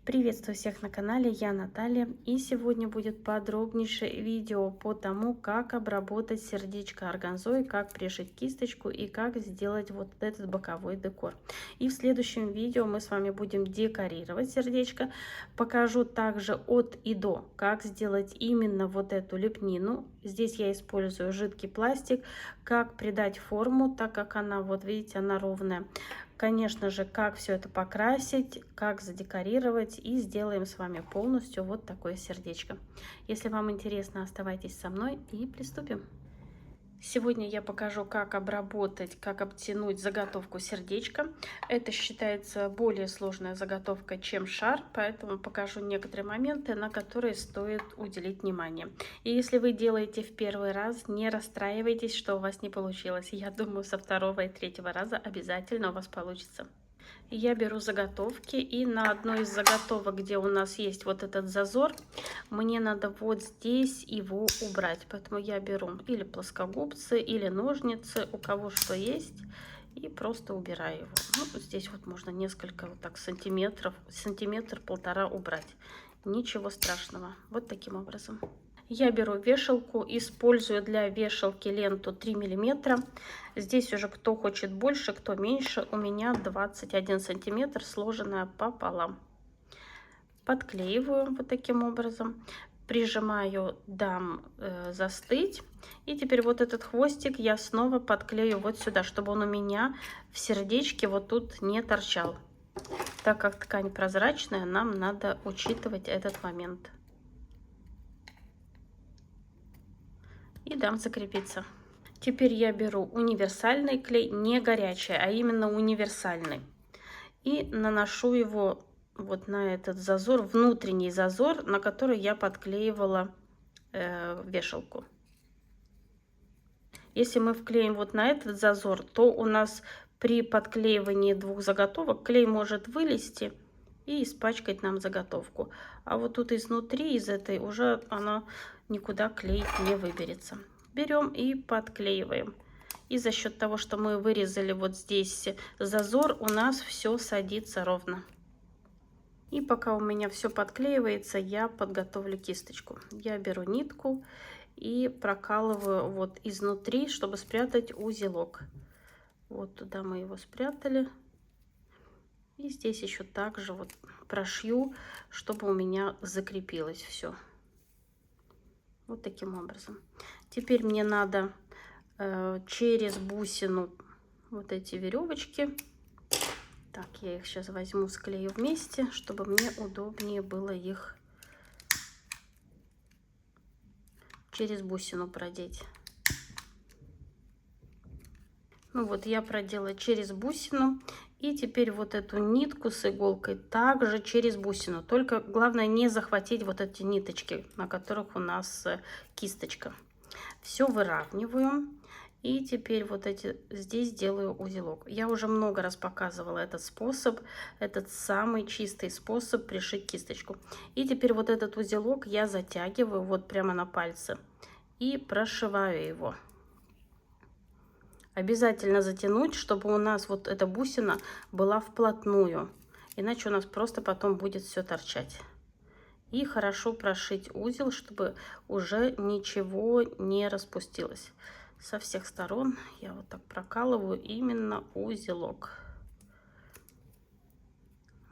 Приветствую всех на канале, я Наталья, и сегодня будет подробнейшее видео по тому, как обработать сердечко органзой, как пришить кисточку и как сделать вот этот боковой декор. И в следующем видео мы с вами будем декорировать сердечко. Покажу также от и до, как сделать именно вот эту лепнину. Здесь я использую жидкий пластик, как придать форму, так как она, вот видите, она ровная. Конечно же, как все это покрасить, как задекорировать, и сделаем с вами полностью вот такое сердечко. Если вам интересно, оставайтесь со мной и приступим. Сегодня я покажу, как обработать, как обтянуть заготовку сердечка. Это считается более сложная заготовка, чем шар, поэтому покажу некоторые моменты, на которые стоит уделить внимание. И если вы делаете в первый раз, не расстраивайтесь, что у вас не получилось. Я думаю, со второго и третьего раза обязательно у вас получится. Я беру заготовки, и на одной из заготовок, где у нас есть вот этот зазор, мне надо вот здесь его убрать. Поэтому я беру или плоскогубцы, или ножницы, у кого что есть, и просто убираю его. Ну, здесь вот можно несколько вот так сантиметров, сантиметр-полтора убрать. Ничего страшного. Вот таким образом. Я беру вешалку, использую для вешалки ленту 3 миллиметра. Здесь уже кто хочет больше, кто меньше. У меня 21 сантиметр, сложенная пополам. Подклеиваю вот таким образом. Прижимаю, дам застыть. И теперь вот этот хвостик я снова подклею вот сюда, чтобы он у меня в сердечке вот тут не торчал. Так как ткань прозрачная, нам надо учитывать этот момент. И дам закрепиться. Теперь я беру универсальный клей, не горячий, а именно универсальный. И наношу его вот на этот зазор, внутренний зазор, на который я подклеивала вешалку. Если мы вклеим вот на этот зазор, то у нас при подклеивании двух заготовок клей может вылезти и испачкать нам заготовку. А вот тут изнутри, из этой, уже она никуда клей не выберется. Берем и подклеиваем. И за счет того, что мы вырезали вот здесь зазор, у нас все садится ровно. И пока у меня все подклеивается, я подготовлю кисточку. Я беру нитку и прокалываю вот изнутри, чтобы спрятать узелок. Вот туда мы его спрятали. И здесь еще также вот прошью, чтобы у меня закрепилось все. Вот таким образом. Теперь мне надо через бусину вот эти веревочки. Так, я их сейчас возьму, склею вместе, чтобы мне удобнее было их через бусину продеть. Ну вот, я продела через бусину. И теперь вот эту нитку с иголкой также через бусину. Только главное не захватить вот эти ниточки, на которых у нас кисточка. Все выравниваю. И теперь вот здесь делаю узелок. Я уже много раз показывала этот способ. Этот самый чистый способ пришить кисточку. И теперь вот этот узелок я затягиваю вот прямо на пальцы. И прошиваю его. Обязательно затянуть, чтобы у нас вот эта бусина была вплотную. Иначе у нас просто потом будет все торчать. И хорошо прошить узел, чтобы уже ничего не распустилось. Со всех сторон я вот так прокалываю именно узелок.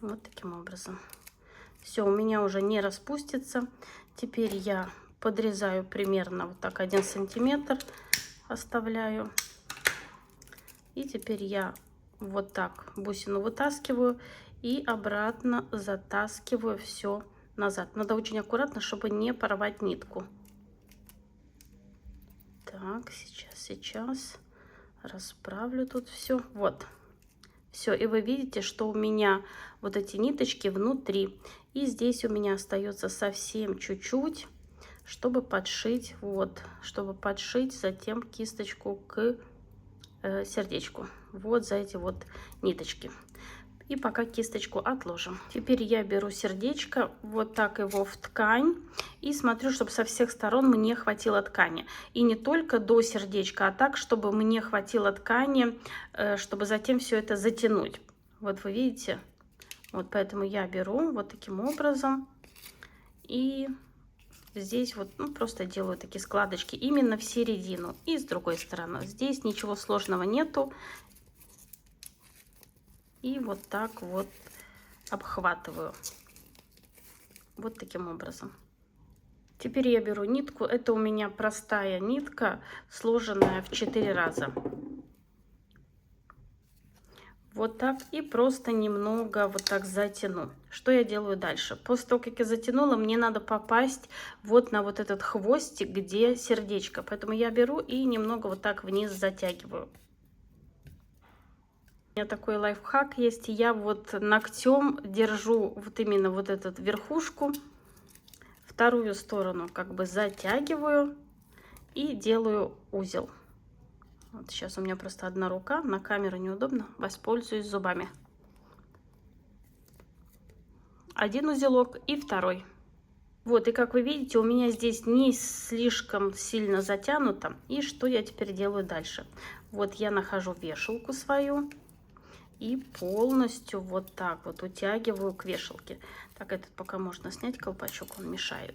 Вот таким образом. Все, у меня уже не распустится. Теперь я подрезаю примерно вот так 1 сантиметр. Оставляю. И теперь я вот так бусину вытаскиваю и обратно затаскиваю все назад. Надо очень аккуратно, чтобы не порвать нитку. Так, сейчас расправлю тут все. Вот. Все, и вы видите, что у меня вот эти ниточки внутри. И здесь у меня остается совсем чуть-чуть, чтобы подшить, вот, чтобы подшить затем кисточку к сердечку. Вот за эти вот ниточки. И пока кисточку отложим. Теперь я беру сердечко, вот так его в ткань. И смотрю, чтобы со всех сторон мне хватило ткани. И не только до сердечка, а так, чтобы мне хватило ткани, чтобы затем все это затянуть. Вот вы видите, Вот поэтому я беру вот таким образом и здесь вот просто делаю такие складочки именно в середину. И с другой стороны. Здесь ничего сложного нету. И вот так вот обхватываю. Вот таким образом. Теперь я беру нитку. Это у меня простая нитка, сложенная в 4 раза. Вот так. И просто немного вот так затяну. Что я делаю дальше? После того, как я затянула, мне надо попасть вот на вот этот хвостик, где сердечко. Поэтому я беру и немного вот так вниз затягиваю. У меня такой лайфхак есть. Я вот ногтем держу вот именно вот эту верхушку. Вторую сторону как бы затягиваю и делаю узел. Вот сейчас у меня просто одна рука, на камеру неудобно, воспользуюсь зубами. Один узелок и второй. Вот, и как вы видите, у меня здесь не слишком сильно затянуто. И что я теперь делаю дальше? Вот я нахожу вешалку свою и полностью вот так вот утягиваю к вешалке. Так, этот пока можно снять, колпачок, он мешает.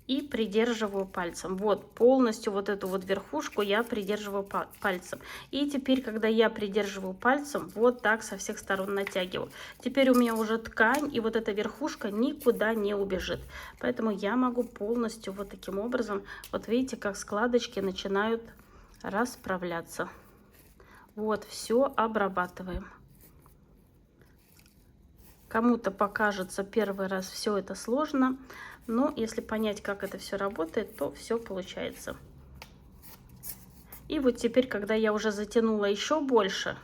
И придерживаю пальцем. Вот, полностью вот эту вот верхушку я придерживаю пальцем. И теперь, когда я придерживаю пальцем, вот так со всех сторон натягиваю. Теперь у меня уже ткань, и вот эта верхушка никуда не убежит. Поэтому я могу полностью вот таким образом, вот видите, как складочки начинают расправляться. Вот, все обрабатываем. Кому-то покажется первый раз все это сложно, но если понять, как это все работает, то все получается. И вот теперь, когда я уже затянула еще больше,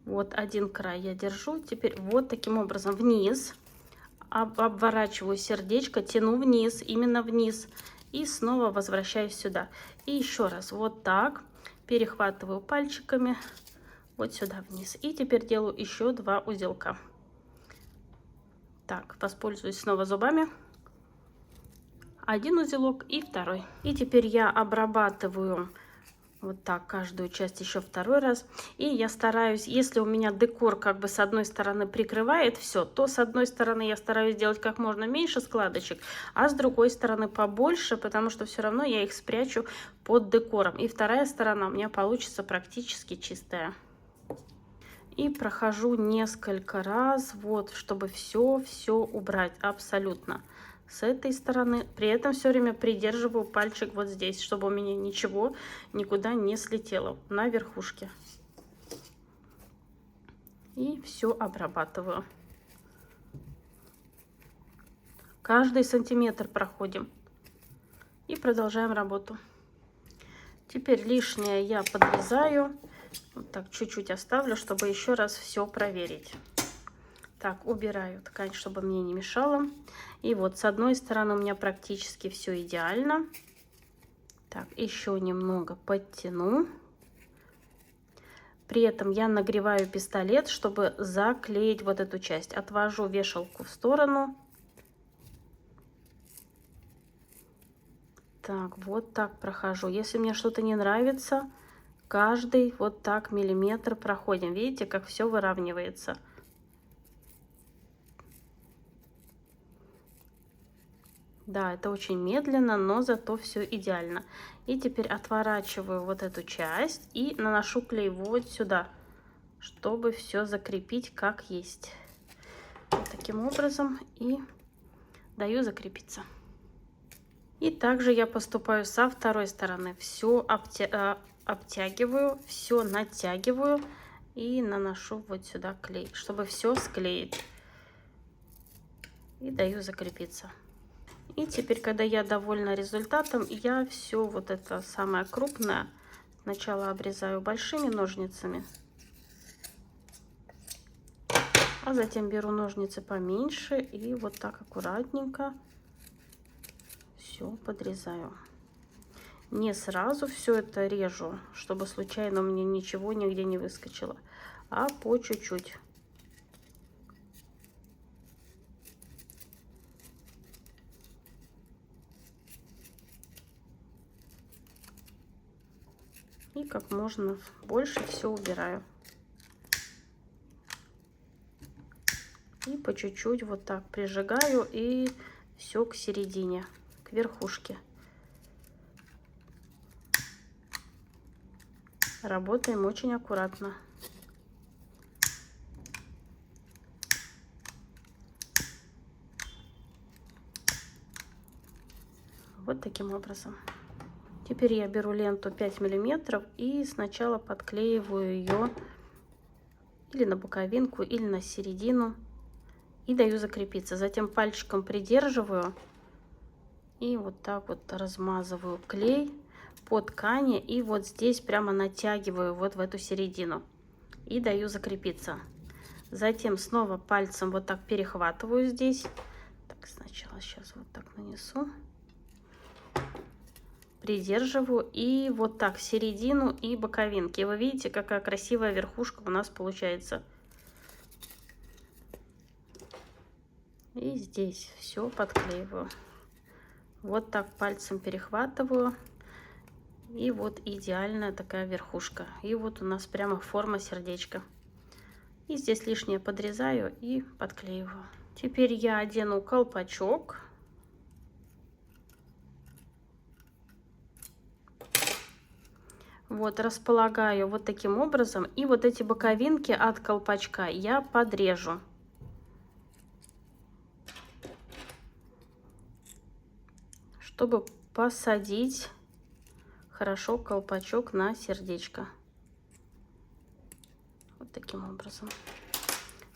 вот один край я держу, теперь вот таким образом вниз, обворачиваю сердечко, тяну вниз, именно вниз, и снова возвращаюсь сюда. И еще раз вот так перехватываю пальчиками вот сюда вниз. И теперь делаю еще 2 узелка. Так, воспользуюсь снова зубами. Один узелок и второй. И теперь я обрабатываю вот так каждую часть еще второй раз. И я стараюсь, если у меня декор как бы с одной стороны прикрывает все, то с одной стороны я стараюсь делать как можно меньше складочек, а с другой стороны побольше, потому что все равно я их спрячу под декором. И вторая сторона у меня получится практически чистая. И прохожу несколько раз, вот, чтобы все убрать абсолютно с этой стороны. При этом все время придерживаю пальчик вот здесь, чтобы у меня ничего никуда не слетело на верхушке. И все обрабатываю. Каждый сантиметр проходим. И продолжаем работу. Теперь лишнее я подрезаю. Вот так чуть-чуть оставлю, чтобы еще раз все проверить. Так, убираю ткань, чтобы мне не мешало. И вот с одной стороны у меня практически все идеально. Так, еще немного подтяну. При этом я нагреваю пистолет, чтобы заклеить вот эту часть. Отвожу вешалку в сторону. Так, вот так прохожу. Если мне что-то не нравится, каждый вот так миллиметр проходим. Видите, как все выравнивается. Да, это очень медленно, но зато все идеально. И теперь отворачиваю вот эту часть и наношу клей вот сюда, чтобы все закрепить как есть. Вот таким образом и даю закрепиться. И также я поступаю со второй стороны. Все обтягиваю, все натягиваю и наношу вот сюда клей, чтобы все склеить. И даю закрепиться. И теперь, когда я довольна результатом, я все вот это самое крупное сначала обрезаю большими ножницами, а затем беру ножницы поменьше и вот так аккуратненько все подрезаю. Не сразу все это режу, чтобы случайно у меня ничего нигде не выскочило, а по чуть-чуть. И как можно больше все убираю. И по чуть-чуть вот так прижигаю, и все к середине, к верхушке. Работаем очень аккуратно. Вот таким образом. Теперь я беру ленту 5 миллиметров и сначала подклеиваю ее или на боковинку, или на середину. И даю закрепиться. Затем пальчиком придерживаю и вот так вот размазываю клей по ткани. И вот здесь прямо натягиваю вот в эту середину. И даю закрепиться. Затем снова пальцем вот так перехватываю здесь. Так, сначала сейчас вот так нанесу. Придерживаю и вот так середину и боковинки. Вы видите, какая красивая верхушка у нас получается. И здесь все подклеиваю. Вот так пальцем перехватываю. И вот идеальная такая верхушка. И вот у нас прямо форма сердечка. И здесь лишнее подрезаю и подклеиваю. Теперь я одену колпачок. Вот, располагаю вот таким образом. И вот эти боковинки от колпачка я подрежу. Чтобы посадить хорошо колпачок на сердечко. Вот таким образом.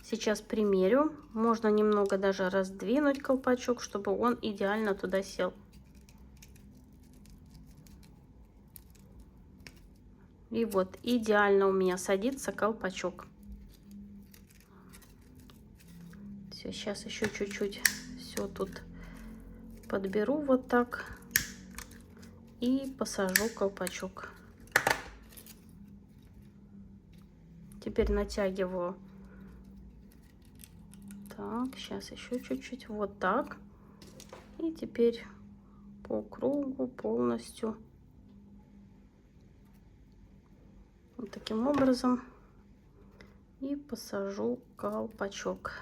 Сейчас примерю. Можно немного даже раздвинуть колпачок, чтобы он идеально туда сел. И вот идеально у меня садится колпачок. Все, сейчас еще чуть-чуть все тут подберу вот так и посажу колпачок. Теперь натягиваю. Так, сейчас еще чуть-чуть вот так. И теперь по кругу полностью. Вот таким образом. И посажу колпачок.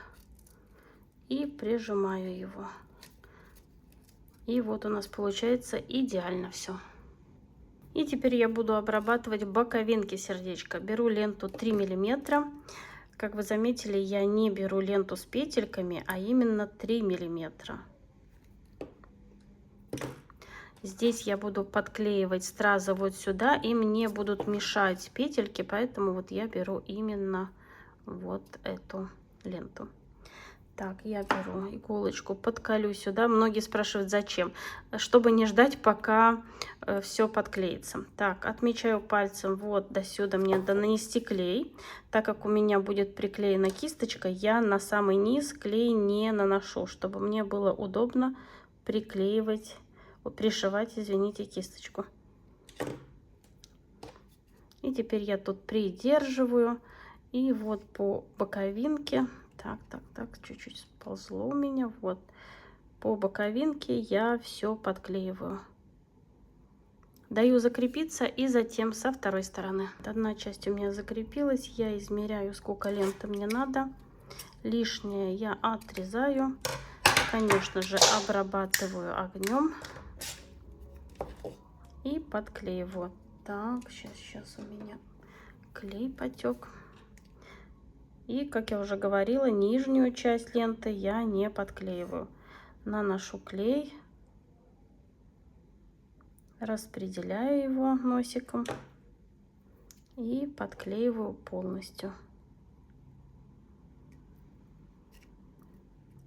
И прижимаю его. И вот у нас получается идеально все. И теперь я буду обрабатывать боковинки сердечка. Беру ленту 3 миллиметра. Как вы заметили, я не беру ленту с петельками, а именно 3 миллиметра. Здесь я буду подклеивать стразы вот сюда, и мне будут мешать петельки, поэтому вот я беру именно вот эту ленту. Так, я беру иголочку, подколю сюда. Многие спрашивают, зачем? Чтобы не ждать, пока все подклеится. Так, отмечаю пальцем вот до сюда, мне надо нанести клей. Так как у меня будет приклеена кисточка, я на самый низ клей не наношу, чтобы мне было удобно приклеивать, пришивать, извините, кисточку. И теперь я тут придерживаю. И вот по боковинке... Так, чуть-чуть сползло у меня. Вот по боковинке я все подклеиваю. Даю закрепиться и затем со второй стороны. Одна часть у меня закрепилась. Я измеряю, сколько ленты мне надо. Лишнее я отрезаю. Конечно же, обрабатываю огнем. И подклеиваю. Так, сейчас у меня клей потек. И, как я уже говорила, нижнюю часть ленты я не подклеиваю. Наношу клей, распределяю его носиком и подклеиваю полностью.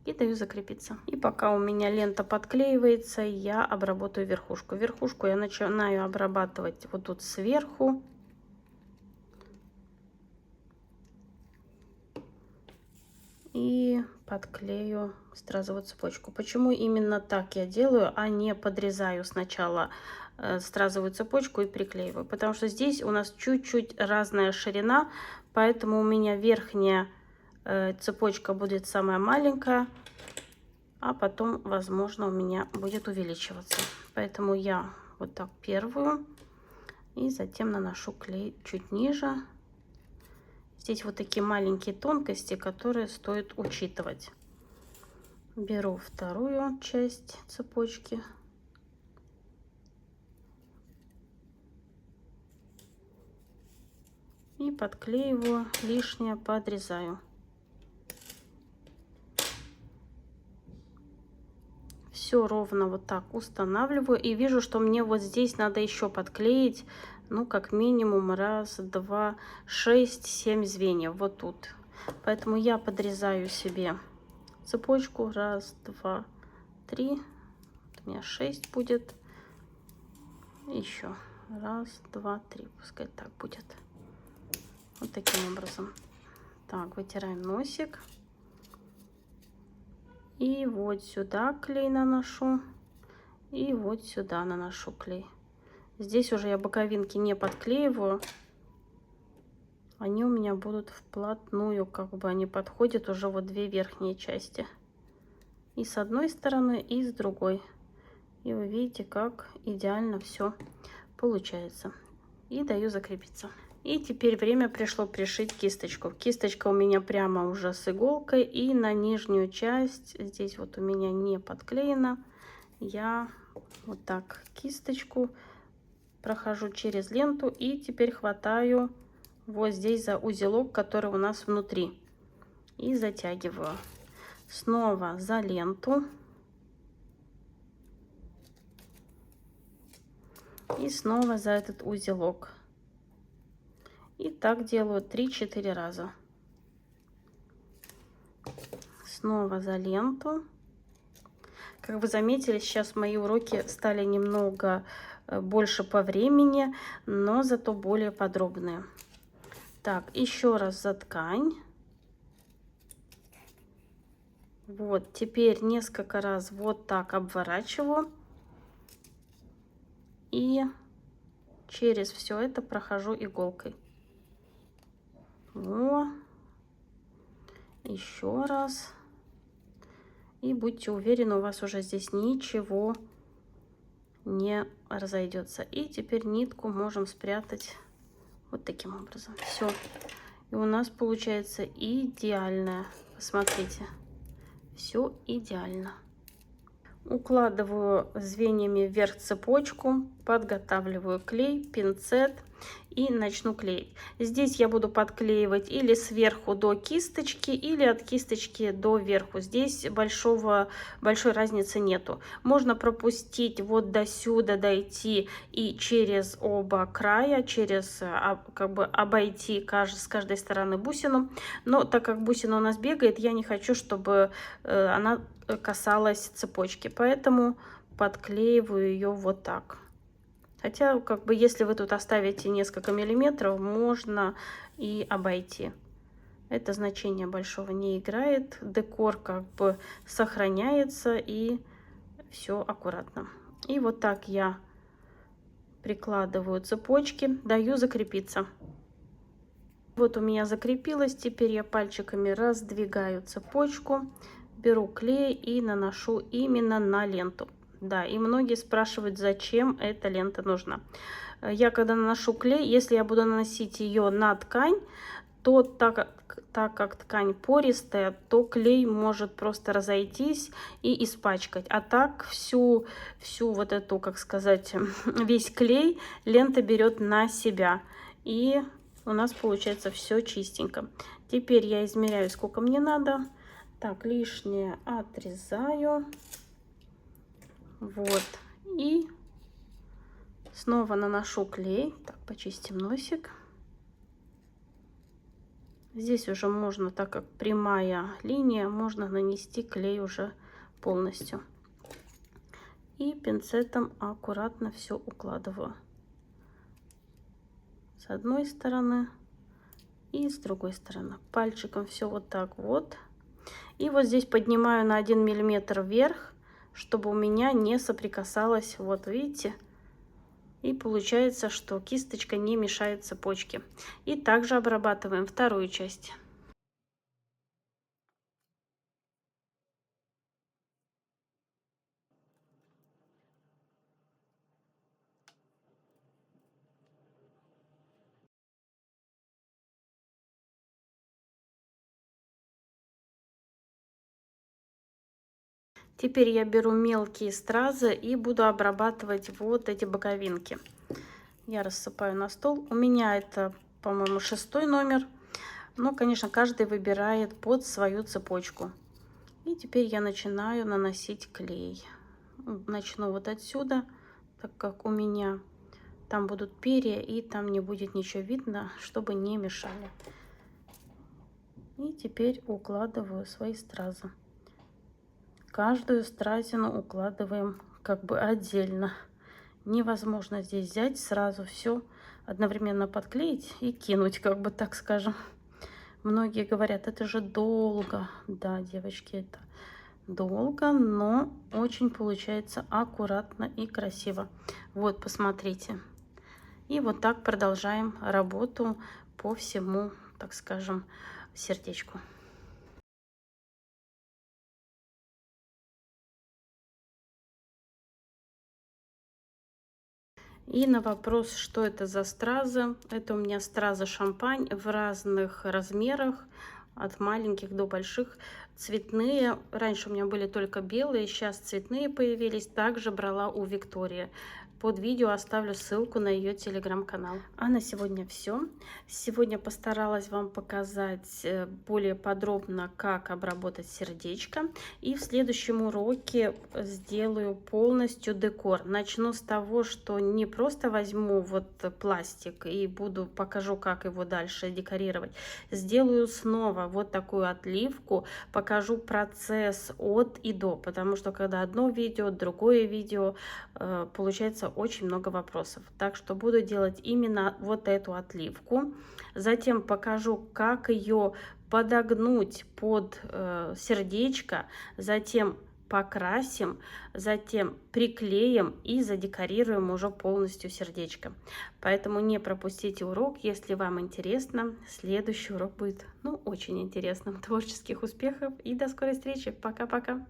И даю закрепиться. И пока у меня лента подклеивается, я обработаю верхушку. Верхушку я начинаю обрабатывать вот тут сверху. И подклею стразовую цепочку. Почему именно так я делаю, а не подрезаю сначала стразовую цепочку и приклеиваю? Потому что здесь у нас чуть-чуть разная ширина, поэтому у меня верхняя цепочка будет самая маленькая, а потом, возможно, у меня будет увеличиваться. Поэтому я вот так первую и затем наношу клей чуть ниже. Здесь вот такие маленькие тонкости, которые стоит учитывать. Беру вторую часть цепочки. И подклеиваю, лишнее подрезаю. Все ровно вот так устанавливаю. И вижу, что мне вот здесь надо еще подклеить, ну, как минимум раз, два, 6, 7 звеньев вот тут. Поэтому я подрезаю себе цепочку. Раз, два, три. Вот у меня 6 будет. Еще раз, два, три. Пускай так будет. Вот таким образом. Так, вытираем носик. И вот сюда клей наношу. И вот сюда наношу клей. Здесь уже я боковинки не подклеиваю. Они у меня будут вплотную, как бы они подходят уже вот две верхние части. И с одной стороны, и с другой. И вы видите, как идеально все получается. И даю закрепиться. И теперь время пришло пришить кисточку. Кисточка у меня прямо уже с иголкой. И на нижнюю часть, здесь вот у меня не подклеена, я вот так кисточку прохожу через ленту. И теперь хватаю вот здесь за узелок, который у нас внутри. И затягиваю. Снова за ленту. И снова за этот узелок. И так делаю 3-4 раза. Снова за ленту. Как вы заметили, сейчас мои уроки стали немного больше по времени, но зато более подробные. Так, еще раз за ткань. Вот, теперь несколько раз вот так обворачиваю. И через все это прохожу иголкой. Во. Еще раз. И будьте уверены, у вас уже здесь ничего не разойдется. И теперь нитку можем спрятать вот таким образом. Все. И у нас получается идеальная. Посмотрите. Все идеально. Укладываю звеньями вверх цепочку, подготавливаю клей, пинцет и начну клеить. Здесь я буду подклеивать или сверху до кисточки, или от кисточки до верху. Здесь большой разницы нету. Можно пропустить вот до сюда, дойти и через оба края, через как бы обойти с каждой стороны бусину. Но так как бусина у нас бегает, я не хочу, чтобы она касалась цепочки, поэтому подклеиваю ее вот так. Хотя, как бы, если вы тут оставите несколько миллиметров, можно и обойти. Это значение большого не играет. Декор как бы сохраняется, и все аккуратно. И вот так я прикладываю цепочки, даю закрепиться. Вот у меня закрепилось. Теперь я пальчиками раздвигаю цепочку, беру клей и наношу именно на ленту. Да, и многие спрашивают, зачем эта лента нужна. Я когда наношу клей, если я буду наносить ее на ткань, то так как ткань пористая, то клей может просто разойтись и испачкать. А так всю вот эту, как сказать, весь клей лента берет на себя. И у нас получается все чистенько. Теперь я измеряю, сколько мне надо. Так, лишнее отрезаю. Вот. И снова наношу клей. Так, почистим носик. Здесь уже можно, так как прямая линия, можно нанести клей уже полностью. И пинцетом аккуратно все укладываю. С одной стороны и с другой стороны. Пальчиком все вот так вот. И вот здесь поднимаю на 1 миллиметр вверх, чтобы у меня не соприкасалось, вот видите. И получается, что кисточка не мешает цепочке. И также обрабатываем вторую часть. Теперь я беру мелкие стразы и буду обрабатывать вот эти боковинки. Я рассыпаю на стол. У меня это, по-моему, 6-й номер. Но, конечно, каждый выбирает под свою цепочку. И теперь я начинаю наносить клей. Начну вот отсюда, так как у меня там будут перья, и там не будет ничего видно, чтобы не мешали. И теперь укладываю свои стразы. Каждую стразину укладываем как бы отдельно. Невозможно здесь взять сразу все одновременно подклеить и кинуть, как бы так скажем. Многие говорят, это же долго. Да, девочки, это долго, но очень получается аккуратно и красиво. Вот, посмотрите. И вот так продолжаем работу по всему, так скажем, сердечку. И на вопрос, что это за стразы, это у меня стразы шампань в разных размерах, от маленьких до больших, цветные. Раньше у меня были только белые, сейчас цветные появились. Также брала у Виктории. Под видео оставлю ссылку на ее телеграм-канал. А на сегодня все. Сегодня постаралась вам показать более подробно, как обработать сердечко. И в следующем уроке сделаю полностью декор. Начну с того, что не просто возьму вот пластик и покажу, как его дальше декорировать. Сделаю снова вот такую отливку, покажу процесс от и до, потому что когда одно видео, другое видео, получается очень много вопросов. Так что буду делать именно вот эту отливку. Затем покажу, как ее подогнуть под сердечко, затем покрасим, затем приклеим и задекорируем уже полностью сердечко. Поэтому не пропустите урок, если вам интересно. Следующий урок будет, очень интересным. Творческих успехов и до скорой встречи. Пока-пока.